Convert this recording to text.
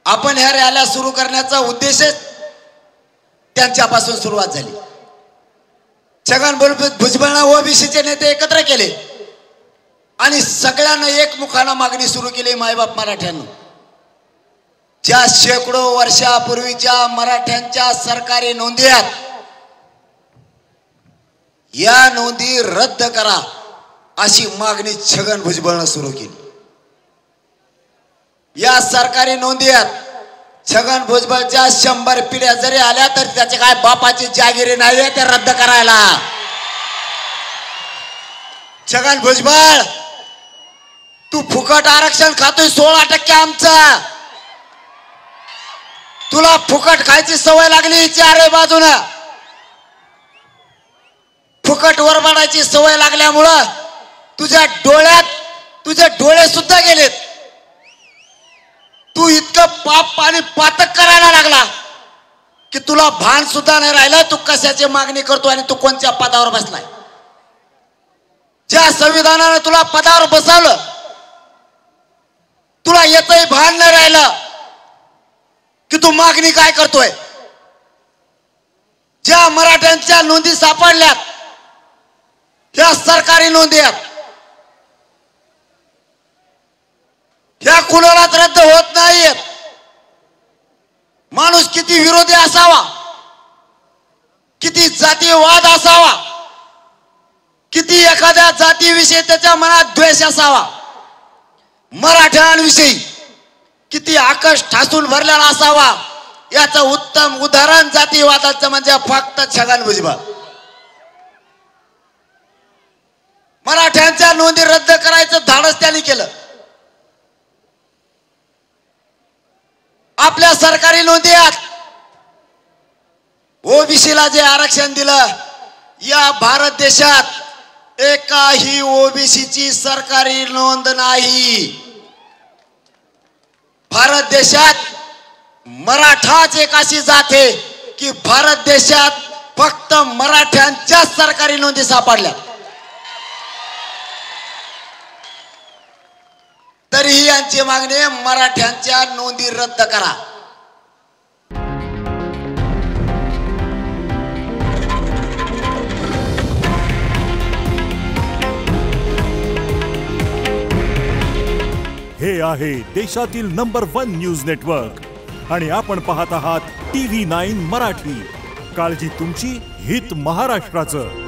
आपण ह्या रॅल्या सुरू करण्याचा उद्देशच त्यांच्यापासून सुरुवात झाली। छगन भुजबळांना ओबीसीचे नेते एकत्र केले आणि सगळ्यांना एकमुखाने मागणी सुरू केली, मायबाप मराठ्यांनो, ज्या शेकडो वर्षापूर्वीच्या मराठ्यांच्या सरकारी नोंदी आहेत, या नोंदी रद्द करा अशी मागणी छगन भुजबळांना सुरू केली। या सरकारी नोंदी आहेत, छगन भुजबळच्या 100 पिढ्या जरी आल्या तर त्याचे काय बापाची जागिरी नाहीये ते रद्द करायला। छगन भुजबळ, तू फुकट आरक्षण खातोय 16% आमचं, तुला फुकट खायची सवय लागली, चारे बाजूने फुकट वरबाडायची सवय लागल्यामुळं तुझ्या डोळ्यात तुझे डोळे सुद्धा गेलेत। तू इतकं पाप आणि पातक करायला लागला की तुला भान सुद्धा नाही राहिलं तू कशाची मागणी करतो आणि तू कोणत्या पदावर बसलाय। ज्या संविधानाने तुला पदावर बसवलं तुला याचंही भान नाही राहिलं की तू मागणी काय करतोय। ज्या मराठ्यांच्या नोंदी सापडल्यात, ह्या सरकारी नोंदी आहेत, ह्या कुणालाच रद्द होत नाहीत। माणूस किती विरोधी असावा, किती जातीवाद असावा, किती एखाद्या जातीविषयी त्याच्या मनात द्वेष असावा, मराठ्यांविषयी किती आकाश ठासून भरलेला असावा, याचं उत्तम उदाहरण जातीवादाचं म्हणजे फक्त छगन भुजबळ। मराठ्यांच्या नोंदी रद्द करायचं धाडस त्यांनी केलं। आपल्या सरकारी नोंदी आहेत, ओबीसीला जे आरक्षण दिलं, या भारत देशात एकाही ओबीसीची सरकारी नोंद नाही। भारत देशात मराठाच एक अशी जात आहे की भारत देशात फक्त मराठ्यांच्या सरकारी नोंदी सापडल्या, तरीही यांची मागणी आहे मराठ्यांच्या नोंदी रद्द करा। हे आहे देशातील नंबर 1 न्यूज नेटवर्क आणि आपण पाहत आहात TV9 मराठी। काळजी तुमची, हित महाराष्ट्राचं।